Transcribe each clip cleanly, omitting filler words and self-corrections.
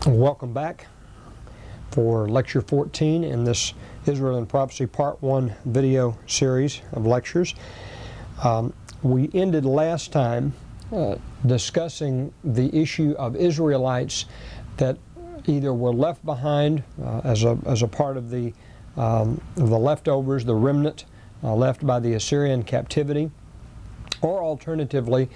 Welcome back for Lecture 14 in this Israel and Prophecy Part 1 video series of lectures. We ended last time discussing the issue of Israelites that either were left behind as a part of the leftovers, the remnant left by the Assyrian captivity, or alternatively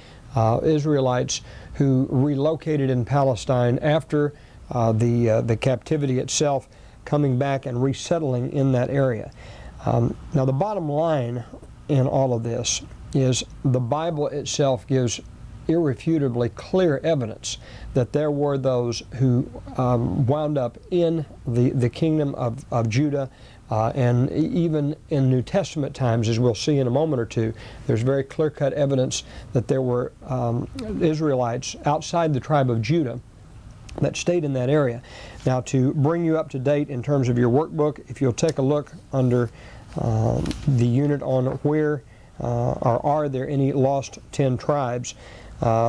Israelites who relocated in Palestine after the captivity itself, coming back and resettling in that area. Now the bottom line in all of this is the Bible itself gives irrefutably clear evidence that there were those who wound up in the kingdom of Judah, and even in New Testament times, as we'll see in a moment or two, there's very clear-cut evidence that there were Israelites outside the tribe of Judah that stayed in that area. Now, to bring you up to date in terms of your workbook, if you'll take a look under the unit on where or are there any lost 10 tribes,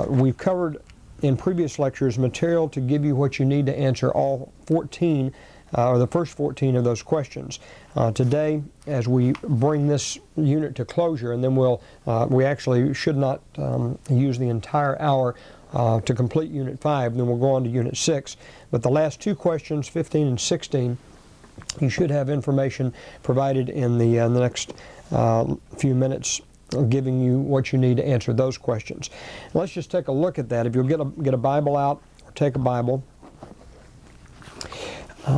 we've covered in previous lectures material to give you what you need to answer all 14 or the first 14 of those questions. Today, as we bring this unit to closure, and then we actually should not use the entire hour to complete Unit 5, then we'll go on to Unit 6. But the last two questions, 15 and 16, you should have information provided in the next few minutes, giving you what you need to answer those questions. Let's just take a look at that. If you'll get a Bible out, or take a Bible,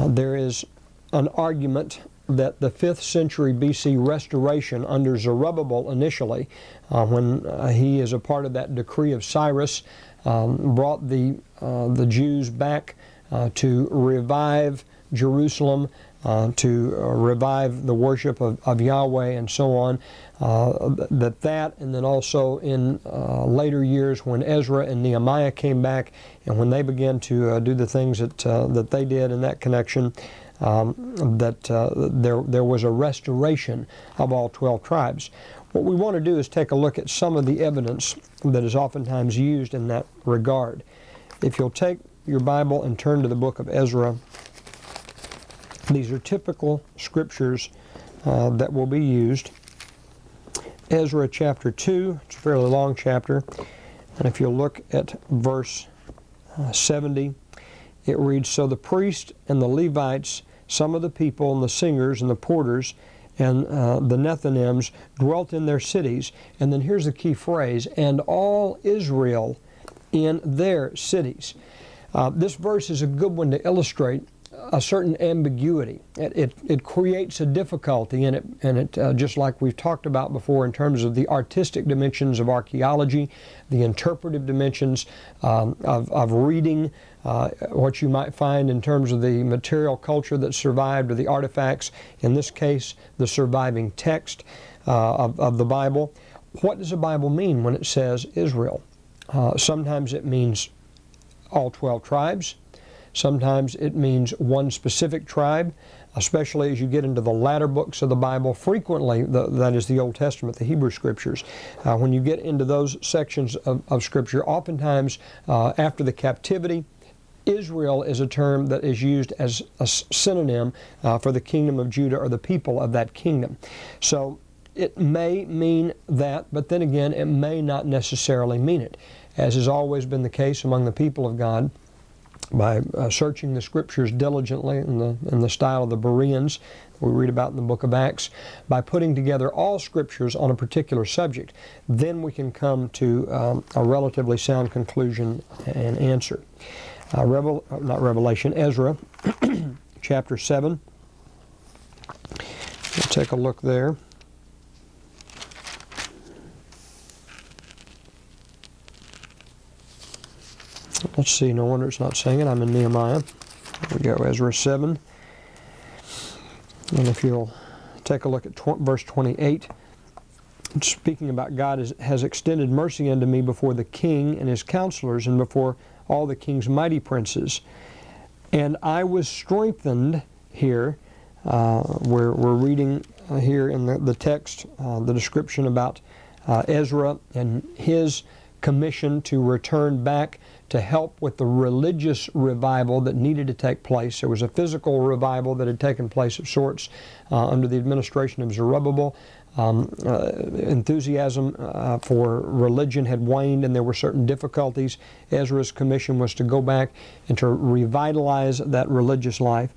there is an argument that the 5th century BC restoration under Zerubbabel initially, when he is a part of that decree of Cyrus, brought the Jews back to revive Jerusalem, to revive the worship of Yahweh and so on, that and then also in later years when Ezra and Nehemiah came back and when they began to do the things that they did in that connection, there was a restoration of all 12 tribes. What we want to do is take a look at some of the evidence that is oftentimes used in that regard. If you'll take your Bible and turn to the book of Ezra, these are typical scriptures that will be used. Ezra chapter 2, it's a fairly long chapter, and if you'll look at verse 70, it reads, "So the priests and the Levites, some of the people and the singers and the porters and the Nethinims dwelt in their cities," and then here's the key phrase, "and all Israel in their cities." This verse is a good one to illustrate a certain ambiguity. It creates a difficulty in it, and it just like we've talked about before in terms of the artistic dimensions of archaeology, the interpretive dimensions of reading, what you might find in terms of the material culture that survived, or the artifacts, in this case the surviving text of the Bible. What does the Bible mean when it says Israel? Sometimes it means all 12 tribes. Sometimes it means one specific tribe, especially as you get into the latter books of the Bible. Frequently, that is the Old Testament, the Hebrew Scriptures. When you get into those sections of Scripture, oftentimes after the captivity, Israel is a term that is used as a synonym for the kingdom of Judah or the people of that kingdom. So it may mean that, but then again, it may not necessarily mean it. As has always been the case among the people of God, by searching the Scriptures diligently in the style of the Bereans we read about in the book of Acts, by putting together all Scriptures on a particular subject, then we can come to a relatively sound conclusion and answer. Ezra chapter 7. We'll take a look there. Let's see, no wonder it's not saying it. I'm in Nehemiah. There we go, Ezra 7. And if you'll take a look at verse 28, it's speaking about God has extended mercy unto me before the king and his counselors and before all the king's mighty princes. And I was strengthened here. We're reading here in the text the description about Ezra and his commissioned to return back to help with the religious revival that needed to take place. There was a physical revival that had taken place of sorts under the administration of Zerubbabel. Enthusiasm for religion had waned, and there were certain difficulties. Ezra's commission was to go back and to revitalize that religious life.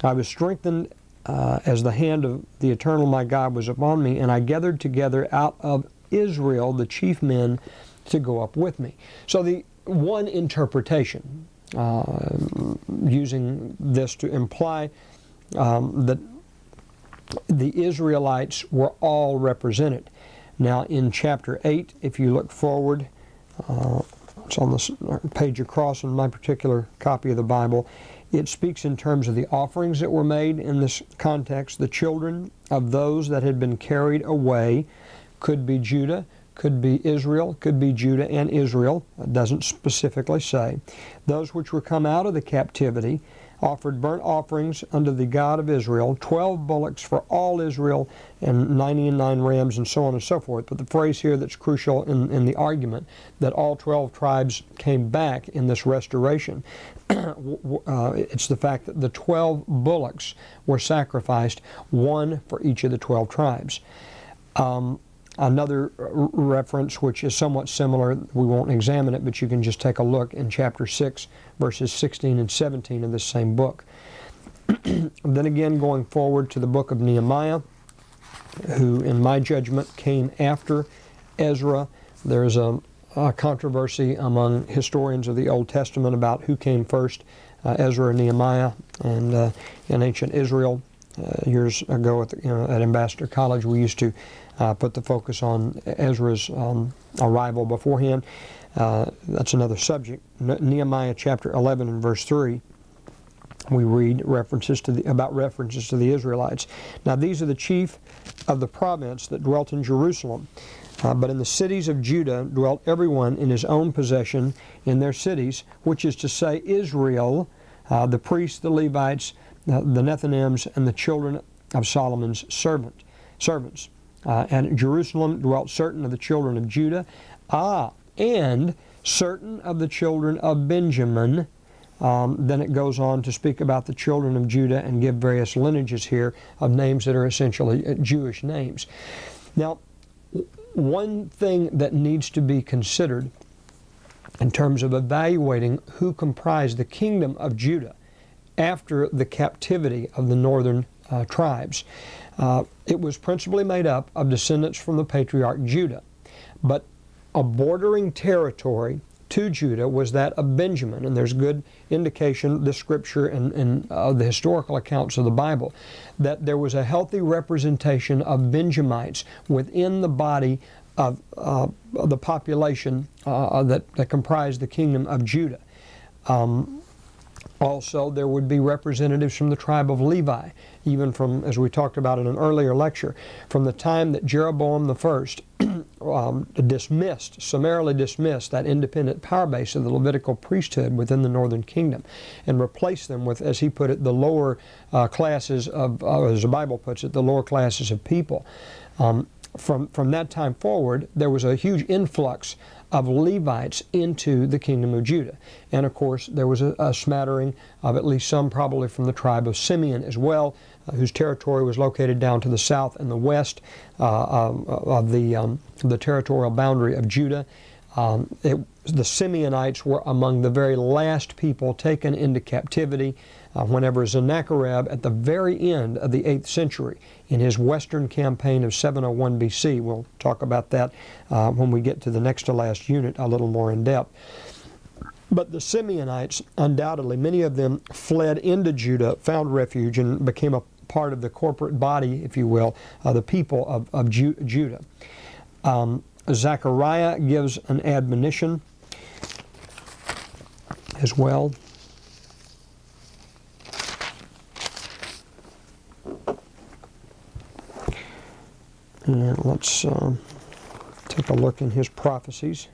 I was strengthened as the hand of the eternal my God was upon me, and I gathered together out of Israel the chief men to go up with me. So the one interpretation, using this to imply that the Israelites were all represented. Now in chapter 8, if you look forward, it's on the page across in my particular copy of the Bible, it speaks in terms of the offerings that were made in this context. The children of those that had been carried away could be Judah, could be Israel, could be Judah and Israel. It doesn't specifically say. Those which were come out of the captivity offered burnt offerings unto the God of Israel, 12 bullocks for all Israel, and 99 rams, and so on and so forth. But the phrase here that's crucial in the argument, that all 12 tribes came back in this restoration, it's the fact that the 12 bullocks were sacrificed, one for each of the 12 tribes. Another reference which is somewhat similar, we won't examine it, but you can just take a look in chapter 6, verses 16 and 17 of this same book. Then again, going forward to the book of Nehemiah, who in my judgment came after Ezra. There's a controversy among historians of the Old Testament about who came first, Ezra or Nehemiah. And in ancient Israel, years ago at Ambassador College, we used to put the focus on Ezra's arrival beforehand. That's another subject. Nehemiah chapter 11 and verse 3, we read about references to the Israelites. Now these are the chief of the province that dwelt in Jerusalem. But in the cities of Judah dwelt everyone in his own possession in their cities, which is to say Israel, the priests, the Levites, the Nethinims, and the children of Solomon's servants. And at Jerusalem dwelt certain of the children of Judah, and certain of the children of Benjamin. Then it goes on to speak about the children of Judah and give various lineages here of names that are essentially Jewish names. Now, one thing that needs to be considered in terms of evaluating who comprised the kingdom of Judah after the captivity of the northern tribes, it was principally made up of descendants from the patriarch Judah. But a bordering territory to Judah was that of Benjamin, and there's good indication, the scripture and the historical accounts of the Bible, that there was a healthy representation of Benjamites within the body of the population that comprised the kingdom of Judah. Also, there would be representatives from the tribe of Levi, even from, as we talked about in an earlier lecture, from the time that Jeroboam I summarily dismissed that independent power base of the Levitical priesthood within the northern kingdom and replaced them with, as he put it, the lower classes of, as the Bible puts it, the lower classes of people. From that time forward, there was a huge influx of Levites into the kingdom of Judah. And of course, there was a smattering of at least some probably from the tribe of Simeon as well, whose territory was located down to the south and the west of the territorial boundary of Judah. The Simeonites were among the very last people taken into captivity whenever Sennacherib, at the very end of the 8th century, in his western campaign of 701 BC, we'll talk about that when we get to the next to last unit a little more in depth. But the Simeonites, undoubtedly, many of them fled into Judah, found refuge, and became a part of the corporate body, if you will, the people of Judah. Zechariah gives an admonition as well. And let's take a look in his prophecies.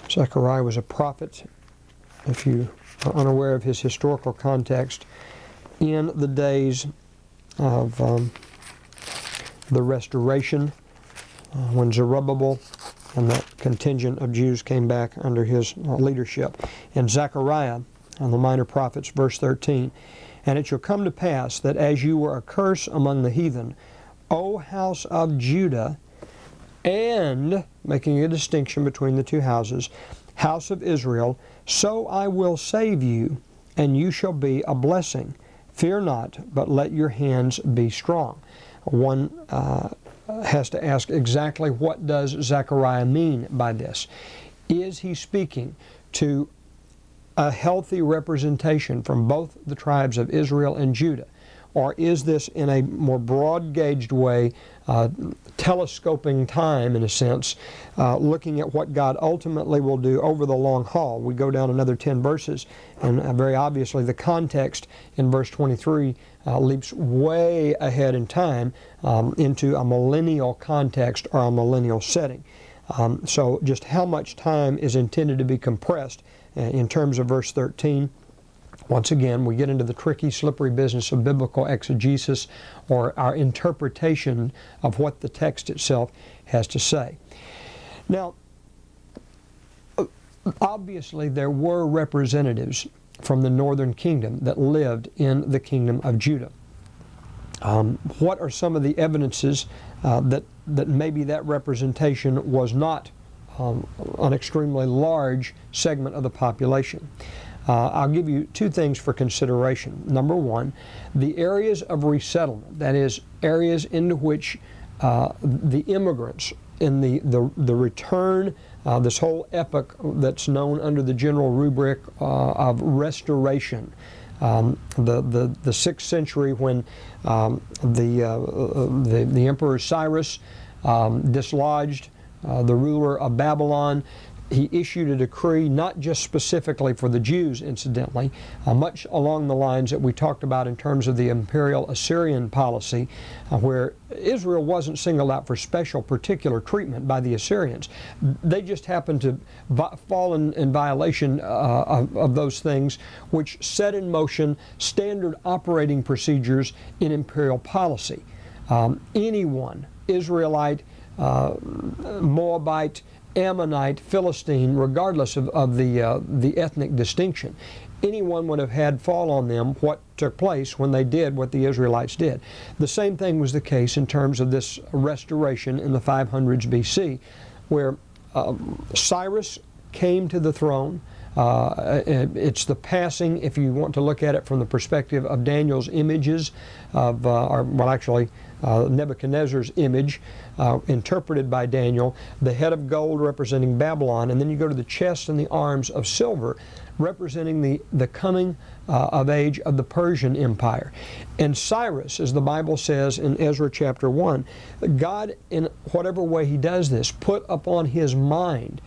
Zechariah was a prophet, if you are unaware of his historical context, in the days of the restoration when Zerubbabel and that contingent of Jews came back under his leadership. And Zechariah, and the minor prophets, verse 13, "And it shall come to pass that as you were a curse among the heathen, O house of Judah, and," making a distinction between the two houses, "house of Israel, so I will save you, and you shall be a blessing. Fear not, but let your hands be strong." One has to ask exactly what does Zechariah mean by this. Is he speaking to a healthy representation from both the tribes of Israel and Judah? Or is this in a more broad-gauged way, telescoping time in a sense, looking at what God ultimately will do over the long haul? We go down another 10 verses, and very obviously the context in verse 23 leaps way ahead in time into a millennial context or a millennial setting. So just how much time is intended to be compressed in terms of verse 13? Once again, we get into the tricky, slippery business of biblical exegesis, or our interpretation of what the text itself has to say. Now, obviously there were representatives from the northern kingdom that lived in the kingdom of Judah. What are some of the evidences that maybe that representation was not an extremely large segment of the population? I'll give you two things for consideration. Number one, the areas of resettlement, that is, areas into which the immigrants in the return, this whole epoch that's known under the general rubric of restoration. The 6th century, when the Emperor Cyrus dislodged the ruler of Babylon, he issued a decree not just specifically for the Jews, incidentally, much along the lines that we talked about in terms of the imperial Assyrian policy, where Israel wasn't singled out for special particular treatment by the Assyrians. They just happened to fall in violation of those things, which set in motion standard operating procedures in imperial policy. Anyone, Israelite, Moabite, Ammonite, Philistine, regardless of the ethnic distinction, anyone would have had fall on them what took place when they did what the Israelites did. The same thing was the case in terms of this restoration in the 500s BC, where Cyrus came to the throne. It's the passing, if you want to look at it from the perspective of Daniel's images, Nebuchadnezzar's image, interpreted by Daniel, the head of gold representing Babylon, and then you go to the chest and the arms of silver, representing the coming of age of the Persian Empire. And Cyrus, as the Bible says in Ezra chapter 1, God, in whatever way he does this, put upon his mind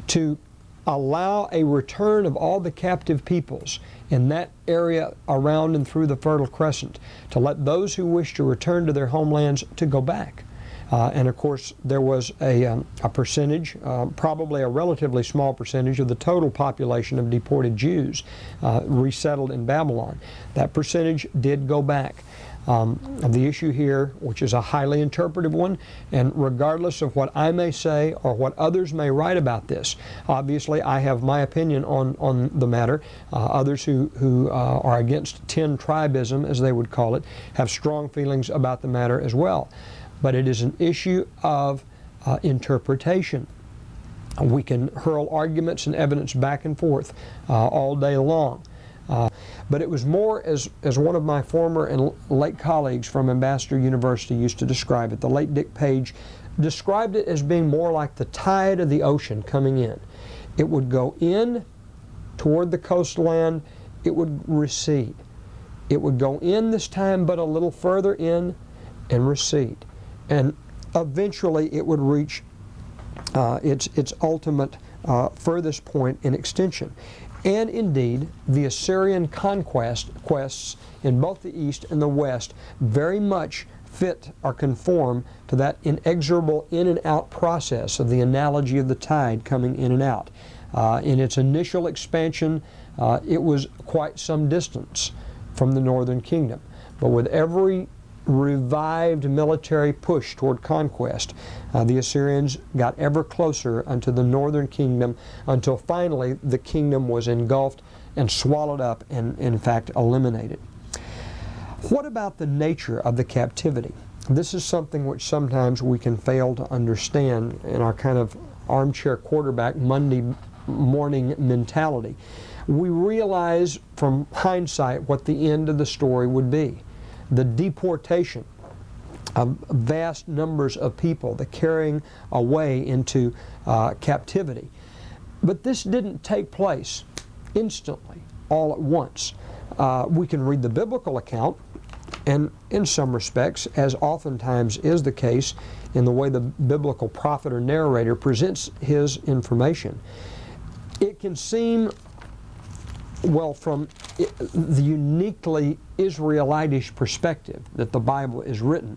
to allow a return of all the captive peoples in that area around and through the Fertile Crescent, to let those who wish to return to their homelands to go back. And of course there was a percentage, probably a relatively small percentage of the total population of deported Jews resettled in Babylon. That percentage did go back. The issue here, which is a highly interpretive one, and regardless of what I may say or what others may write about this, obviously I have my opinion on the matter. Others who are against 10 tribism, as they would call it, have strong feelings about the matter as well. But it is an issue of interpretation. We can hurl arguments and evidence back and forth all day long. But it was more, as one of my former and late colleagues from Ambassador University used to describe it, the late Dick Page described it as being more like the tide of the ocean coming in. It would go in toward the coastline, it would recede. It would go in this time but a little further in and recede. And eventually it would reach its ultimate furthest point in extension. And indeed, the Assyrian conquests in both the east and the west very much fit or conform to that inexorable in and out process of the analogy of the tide coming in and out. In its initial expansion, it was quite some distance from the northern kingdom. But with every revived military push toward conquest, the Assyrians got ever closer unto the northern kingdom until finally the kingdom was engulfed and swallowed up and in fact eliminated. What about the nature of the captivity? This is something which sometimes we can fail to understand in our kind of armchair quarterback Monday morning mentality. We realize from hindsight what the end of the story would be. The deportation of vast numbers of people, the carrying away into captivity. But this didn't take place instantly, all at once. We can read the biblical account, and in some respects, as oftentimes is the case in the way the biblical prophet or narrator presents his information, it can seem, well, from the uniquely Israelitish perspective that the Bible is written,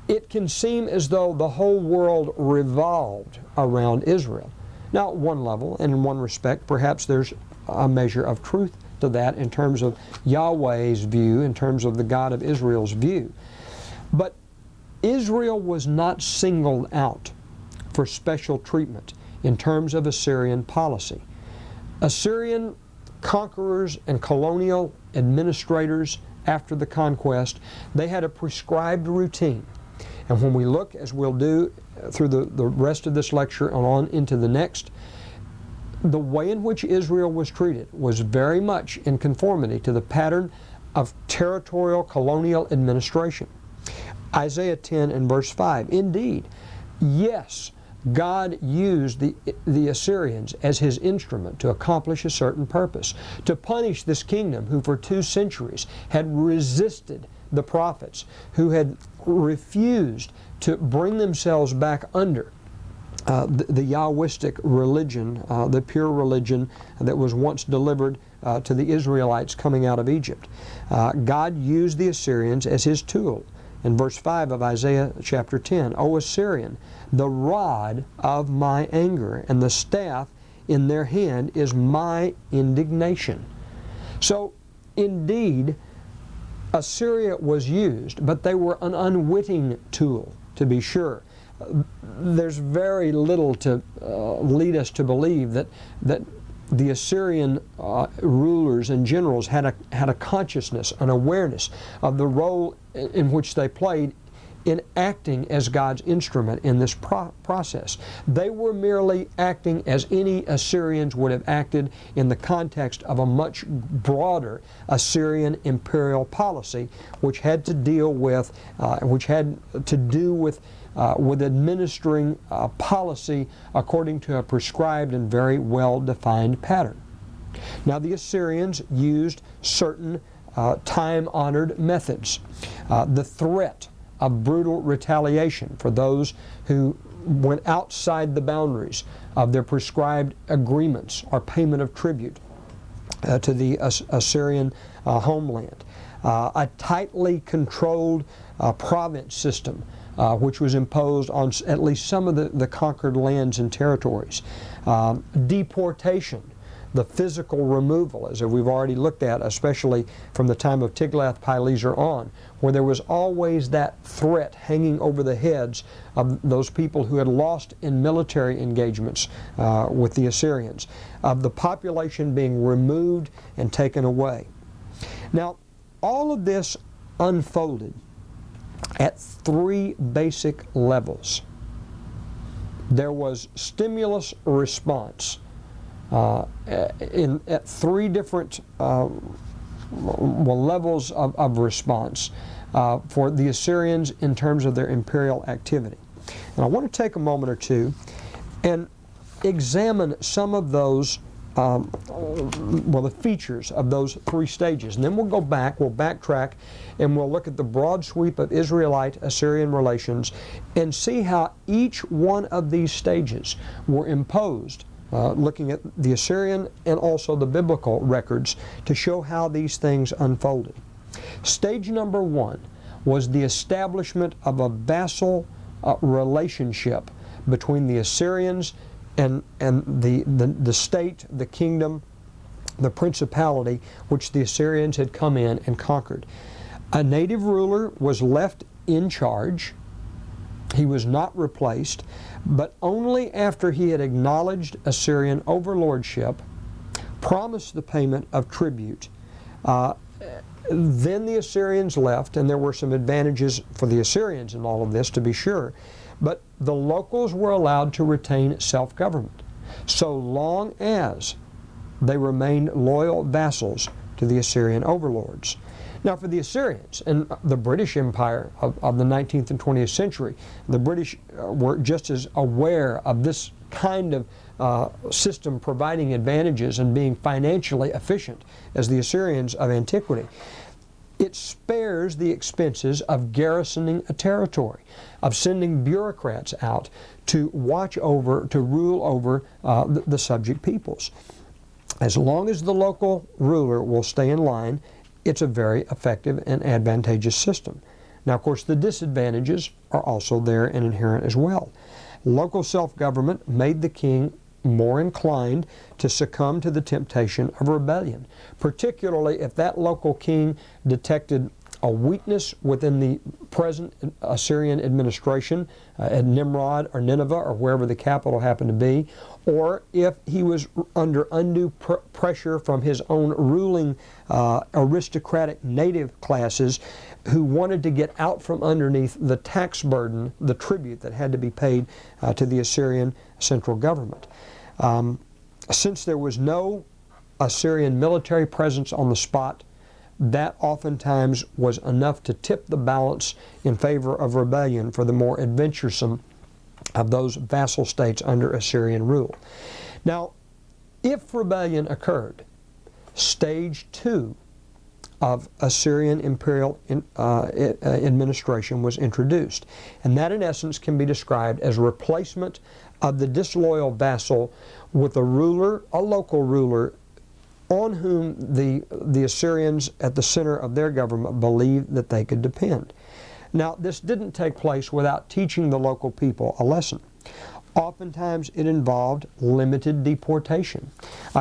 it can seem as though the whole world revolved around Israel. Now, at one level, and in one respect, perhaps there's a measure of truth to that in terms of Yahweh's view, in terms of the God of Israel's view. But Israel was not singled out for special treatment in terms of Assyrian policy. Assyrian conquerors and colonial administrators after the conquest, they had a prescribed routine. And when we look, as we'll do through the rest of this lecture and on into the next, the way in which Israel was treated was very much in conformity to the pattern of territorial colonial administration. Isaiah 10 and verse 5, indeed, yes, God used the Assyrians as His instrument to accomplish a certain purpose, to punish this kingdom who for 2 centuries had resisted the prophets, who had refused to bring themselves back under the Yahwistic religion, the pure religion that was once delivered to the Israelites coming out of Egypt. God used the Assyrians as His tool. In verse 5 of Isaiah chapter 10, O Assyrian, the rod of my anger and the staff in their hand is my indignation. So, indeed, Assyria was used, but they were an unwitting tool, to be sure. There's very little to lead us to believe that the Assyrian rulers and generals had a consciousness, an awareness of the role in which they played in acting as God's instrument in this process. They were merely acting as any Assyrians would have acted in the context of a much broader Assyrian imperial policy, which had to deal with, with administering policy according to a prescribed and very well-defined pattern. Now, the Assyrians used certain time-honored methods. The threat of brutal retaliation for those who went outside the boundaries of their prescribed agreements or payment of tribute to the Assyrian homeland. A tightly controlled province system which was imposed on at least some of the conquered lands and territories. Deportation, the physical removal, as we've already looked at, especially from the time of Tiglath-Pileser on, where there was always that threat hanging over the heads of those people who had lost in military engagements with the Assyrians, of the population being removed and taken away. Now, all of this unfolded at 3 basic levels. There was stimulus response at 3 different levels of response for the Assyrians in terms of their imperial activity. And I want to take a moment or two and examine some of those the features of those 3 stages. And then we'll go back, we'll backtrack, and we'll look at the broad sweep of Israelite-Assyrian relations and see how each one of these stages were imposed, looking at the Assyrian and also the biblical records to show how these things unfolded. Stage number 1 was the establishment of a vassal relationship between the Assyrians and the state, the kingdom, the principality which the Assyrians had come in and conquered. A native ruler was left in charge. He was not replaced, but only after he had acknowledged Assyrian overlordship, promised the payment of tribute. Then the Assyrians left, and there were some advantages for the Assyrians in all of this, to be sure, but the locals were allowed to retain self-government, so long as they remained loyal vassals to the Assyrian overlords. Now, for the Assyrians and the British Empire of the 19th and 20th century, the British were just as aware of this kind of system providing advantages and being financially efficient as the Assyrians of antiquity. It spares the expenses of garrisoning a territory, of sending bureaucrats out to watch over, to rule over the subject peoples. As long as the local ruler will stay in line, it's a very effective and advantageous system. Now, of course, the disadvantages are also there and inherent as well. Local self-government made the king more inclined to succumb to the temptation of rebellion, particularly if that local king detected a weakness within the present Assyrian administration at Nimrod or Nineveh or wherever the capital happened to be, or if he was under undue pressure from his own ruling aristocratic native classes who wanted to get out from underneath the tax burden, the tribute that had to be paid to the Assyrian central government. Since there was no Assyrian military presence on the spot, that oftentimes was enough to tip the balance in favor of rebellion for the more adventuresome of those vassal states under Assyrian rule. Now, if rebellion occurred, stage 2 of Assyrian imperial administration was introduced, and that in essence can be described as a replacement of the disloyal vassal with a ruler, a local ruler, on whom the Assyrians at the center of their government believed that they could depend. Now, this didn't take place without teaching the local people a lesson. Oftentimes it involved limited deportation,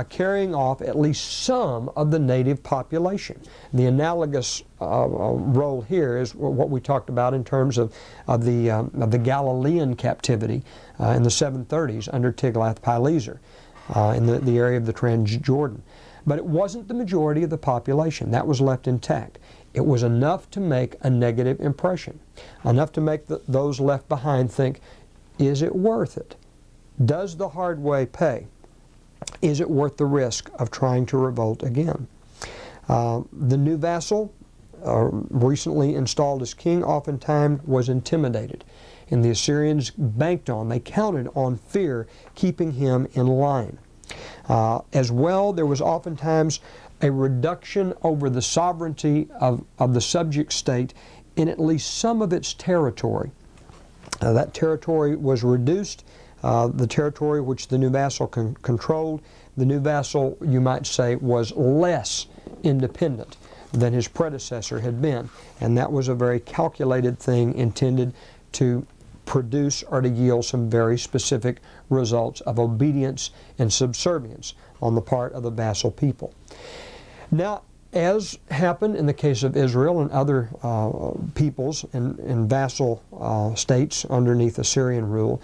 carrying off at least some of the native population. The analogous role here is what we talked about in terms of the Galilean captivity in the 730s under Tiglath-Pileser in the area of the Transjordan. But it wasn't the majority of the population. That was left intact. It was enough to make a negative impression, enough to make those left behind think, is it worth it? Does the hard way pay? Is it worth the risk of trying to revolt again? The new vassal, recently installed as king, oftentimes was intimidated. And the Assyrians banked on, they counted on fear keeping him in line. As well, there was oftentimes a reduction over the sovereignty of the subject state in at least some of its territory. That territory was reduced, the territory which the new vassal controlled. The new vassal, you might say, was less independent than his predecessor had been, and that was a very calculated thing intended to produce or to yield some very specific results of obedience and subservience on the part of the vassal people. Now, as happened in the case of Israel and other peoples in vassal states underneath Assyrian rule,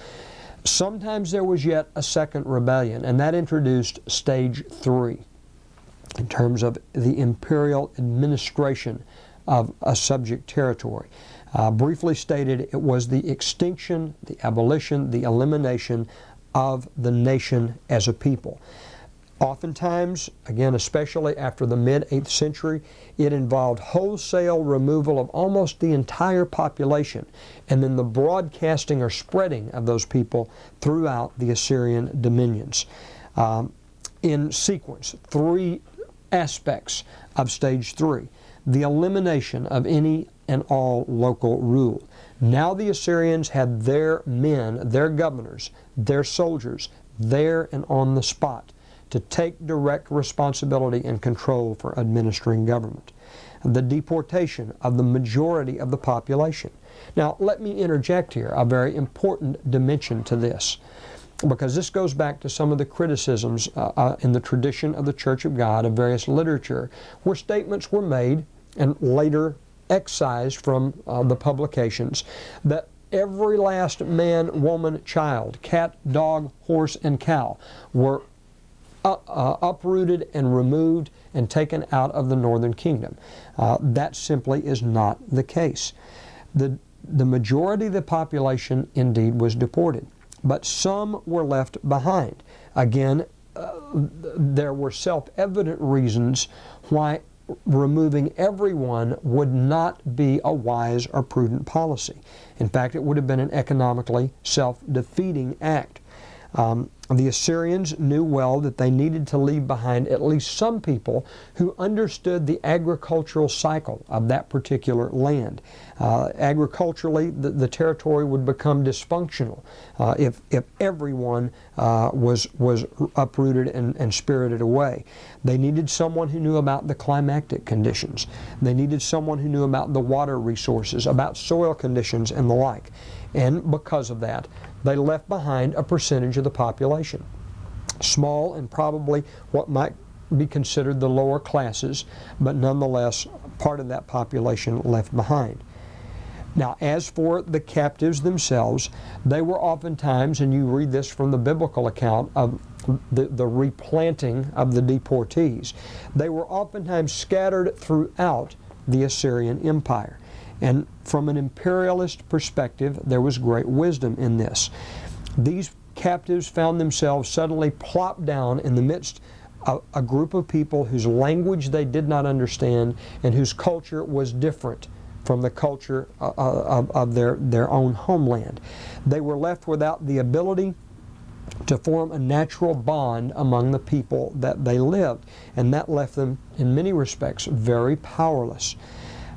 sometimes there was yet a second rebellion, and that introduced stage 3 in terms of the imperial administration of a subject territory. Briefly stated, it was the extinction, the abolition, the elimination of the nation as a people. Oftentimes, again, especially after the mid-8th century, it involved wholesale removal of almost the entire population and then the broadcasting or spreading of those people throughout the Assyrian dominions. In sequence, 3 aspects of stage 3. The elimination of any and all local rule. Now the Assyrians had their men, their governors, their soldiers there and on the spot to take direct responsibility and control for administering government. The deportation of the majority of the population. Now, let me interject here a very important dimension to this, because this goes back to some of the criticisms in the tradition of the Church of God of various literature, where statements were made and later excised from the publications, that every last man, woman, child, cat, dog, horse, and cow were uprooted and removed and taken out of the northern kingdom. That simply is not the case. The majority of the population indeed was deported, but some were left behind. Again, there were self-evident reasons why removing everyone would not be a wise or prudent policy. In fact, it would have been an economically self-defeating act. The Assyrians knew well that they needed to leave behind at least some people who understood the agricultural cycle of that particular land. Agriculturally, the territory would become dysfunctional if everyone was uprooted and spirited away. They needed someone who knew about the climatic conditions. They needed someone who knew about the water resources, about soil conditions and the like. And because of that, they left behind a percentage of the population. Small and probably what might be considered the lower classes, but nonetheless part of that population left behind. Now, as for the captives themselves, they were oftentimes, and you read this from the biblical account of the replanting of the deportees, they were oftentimes scattered throughout the Assyrian Empire. And from an imperialist perspective, there was great wisdom in this. These captives found themselves suddenly plopped down in the midst of a group of people whose language they did not understand and whose culture was different from the culture of their own homeland. They were left without the ability to form a natural bond among the people that they lived, and that left them, in many respects, very powerless.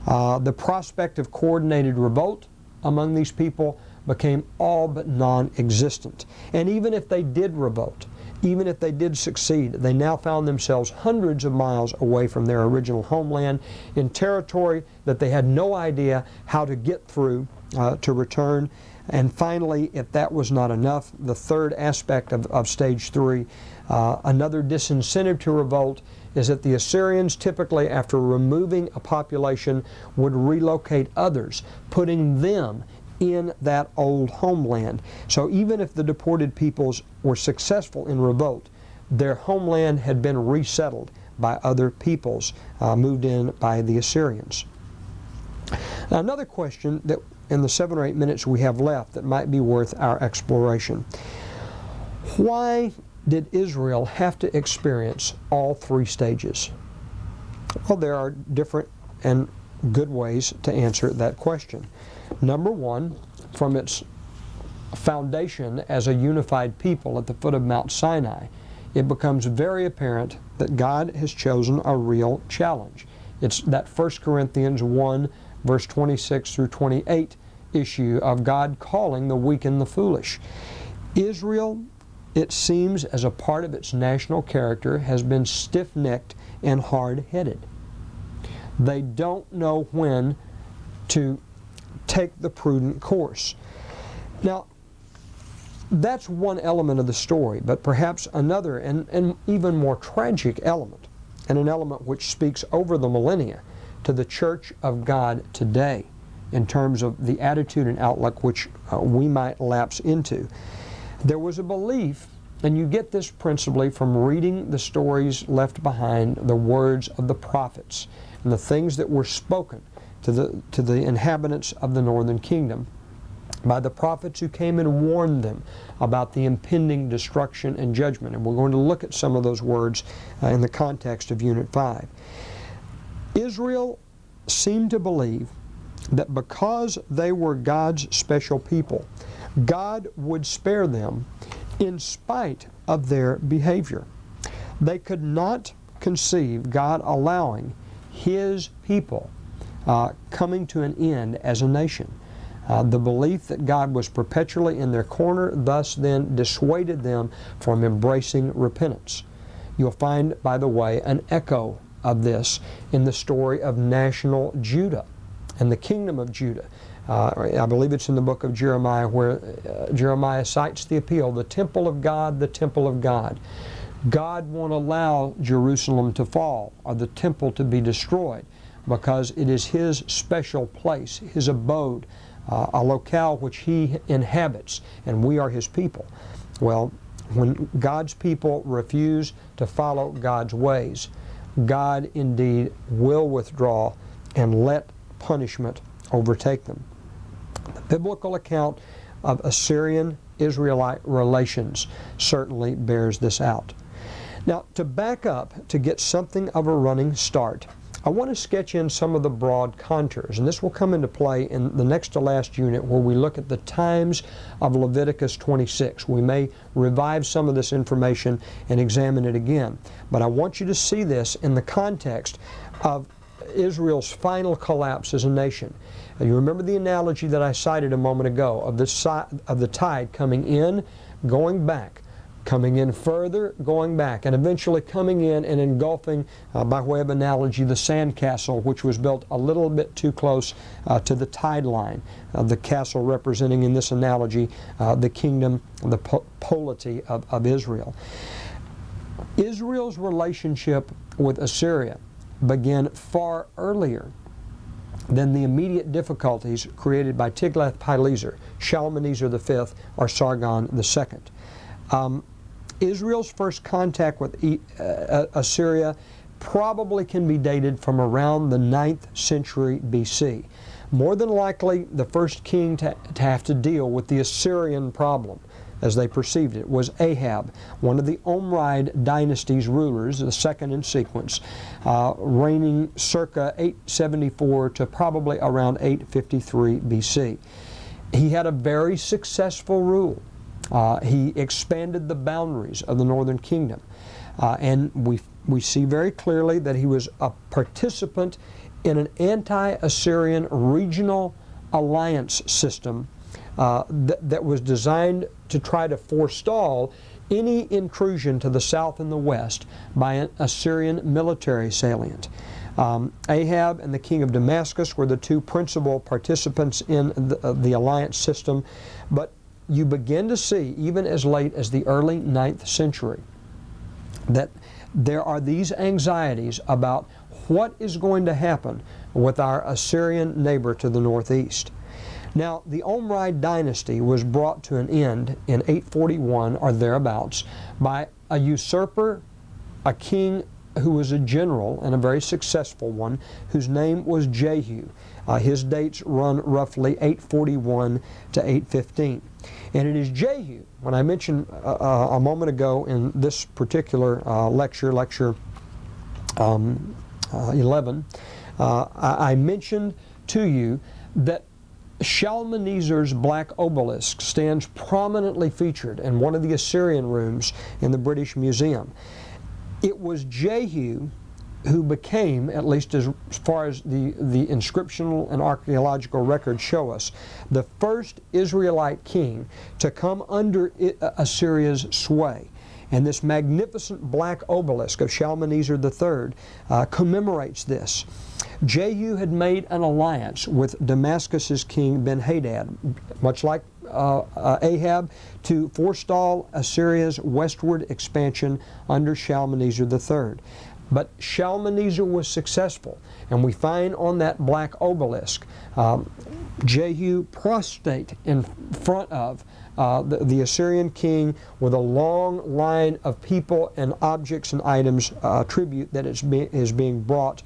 The prospect of coordinated revolt among these people became all but non-existent. And even if they did revolt, even if they did succeed, they now found themselves hundreds of miles away from their original homeland in territory that they had no idea how to get through to return. And finally, if that was not enough, the third aspect of stage 3, another disincentive to revolt, is that the Assyrians typically, after removing a population, would relocate others, putting them in that old homeland. So even if the deported peoples were successful in revolt, their homeland had been resettled by other peoples moved in by the Assyrians. Now, another question that in the 7 or 8 minutes we have left that might be worth our exploration. Why did Israel have to experience all 3 stages? Well, there are different and good ways to answer that question. Number one, from its foundation as a unified people at the foot of Mount Sinai, it becomes very apparent that God has chosen a real challenge. It's that 1 Corinthians 1, verse 26 through 28 issue of God calling the weak and the foolish. Israel, it seems, as a part of its national character, has been stiff-necked and hard-headed. They don't know when to take the prudent course. Now, that's one element of the story, but perhaps another and even more tragic element, and an element which speaks over the millennia to the Church of God today in terms of the attitude and outlook which we might lapse into. There was a belief, and you get this principally from reading the stories left behind, the words of the prophets, and the things that were spoken to the inhabitants of the northern kingdom by the prophets who came and warned them about the impending destruction and judgment. And we're going to look at some of those words in the context of Unit 5. Israel seemed to believe that because they were God's special people, God would spare them in spite of their behavior. They could not conceive God allowing His people coming to an end as a nation. The belief that God was perpetually in their corner thus then dissuaded them from embracing repentance. You'll find, by the way, an echo of this in the story of national Judah and the kingdom of Judah. I believe it's in the book of Jeremiah where Jeremiah cites the appeal, the temple of God, the temple of God. God won't allow Jerusalem to fall or the temple to be destroyed, because it is His special place, His abode, a locale which He inhabits, and we are His people. Well, when God's people refuse to follow God's ways, God indeed will withdraw and let punishment overtake them. The biblical account of Assyrian-Israelite relations certainly bears this out. Now, to back up, to get something of a running start, I want to sketch in some of the broad contours, and this will come into play in the next to last unit where we look at the times of Leviticus 26. We may revive some of this information and examine it again, but I want you to see this in the context of Israel's final collapse as a nation. Now, you remember the analogy that I cited a moment ago of the tide coming in, going back, coming in further, going back, and eventually coming in and engulfing, by way of analogy, the sandcastle, which was built a little bit too close to the tide line. The castle representing, in this analogy, the kingdom, the polity of Israel. Israel's relationship with Assyria began far earlier than the immediate difficulties created by Tiglath-Pileser, Shalmaneser V, or Sargon II. Israel's first contact with Assyria probably can be dated from around the 9th century BC. More than likely, the first king to have to deal with the Assyrian problem, as they perceived it, was Ahab, one of the Omride dynasty's rulers, the second in sequence, reigning circa 874 to probably around 853 BC. He had a very successful rule. He expanded the boundaries of the northern kingdom. And we see very clearly that he was a participant in an anti-Assyrian regional alliance system that was designed to try to forestall any intrusion to the south and the west by an Assyrian military salient. Ahab and the king of Damascus were the two principal participants in the alliance system, but you begin to see, even as late as the early 9th century, that there are these anxieties about what is going to happen with our Assyrian neighbor to the northeast. Now, the Omride dynasty was brought to an end in 841 or thereabouts by a usurper, a king who was a general and a very successful one, whose name was Jehu. His dates run roughly 841 to 815. And it is Jehu, when I mentioned a moment ago in this particular lecture 11, I mentioned to you that Shalmaneser's black obelisk stands prominently featured in one of the Assyrian rooms in the British Museum. It was Jehu who became, at least as far as the inscriptional and archaeological records show us, the first Israelite king to come under Assyria's sway. And this magnificent black obelisk of Shalmaneser III commemorates this. Jehu had made an alliance with Damascus's king Ben-Hadad, much like Ahab, to forestall Assyria's westward expansion under Shalmaneser III. But Shalmaneser was successful, and we find on that black obelisk Jehu prostrate in front of the Assyrian king with a long line of people and objects and items, tribute that is being brought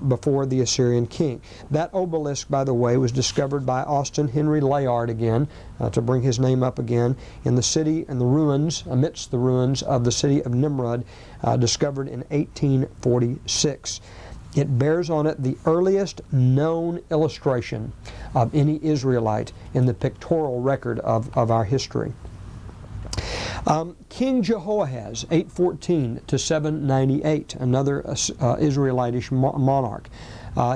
before the Assyrian king. That obelisk, by the way, was discovered by Austin Henry Layard again, to bring his name up again, in the city, in the ruins, amidst the ruins of the city of Nimrud, discovered in 1846. It bears on it the earliest known illustration of any Israelite in the pictorial record of our history. King Jehoahaz, 814 to 798, another Israelitish monarch.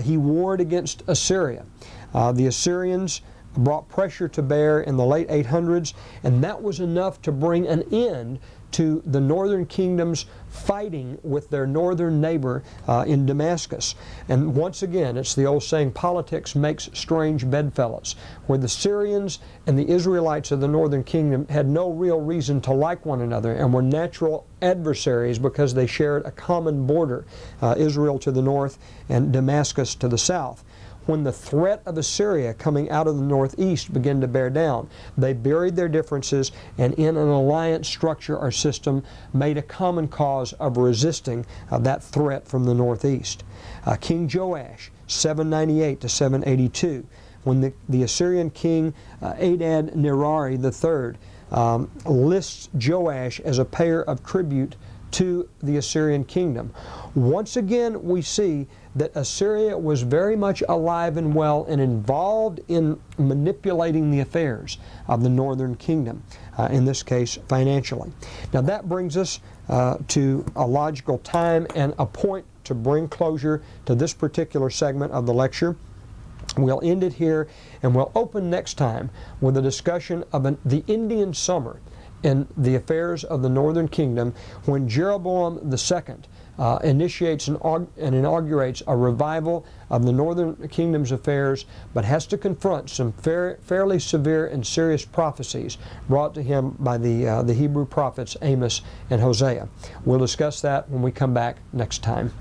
He warred against Assyria. The Assyrians brought pressure to bear in the late 800s, and that was enough to bring an end to the northern kingdoms fighting with their northern neighbor in Damascus. And once again, it's the old saying, politics makes strange bedfellows, where the Syrians and the Israelites of the northern kingdom had no real reason to like one another and were natural adversaries because they shared a common border, Israel to the north and Damascus to the south. When the threat of Assyria coming out of the northeast began to bear down, they buried their differences and in an alliance structure or system made a common cause of resisting that threat from the northeast. King Joash, 798 to 782, when the Assyrian king Adad-Nirari III lists Joash as a payer of tribute to the Assyrian kingdom. Once again, we see that Assyria was very much alive and well and involved in manipulating the affairs of the northern kingdom, in this case financially. Now that brings us to a logical time and a point to bring closure to this particular segment of the lecture. We'll end it here, and we'll open next time with a discussion of the Indian summer in the affairs of the northern kingdom when Jeroboam II initiates and inaugurates a revival of the northern kingdom's affairs, but has to confront some fairly severe and serious prophecies brought to him by the Hebrew prophets Amos and Hosea. We'll discuss that when we come back next time.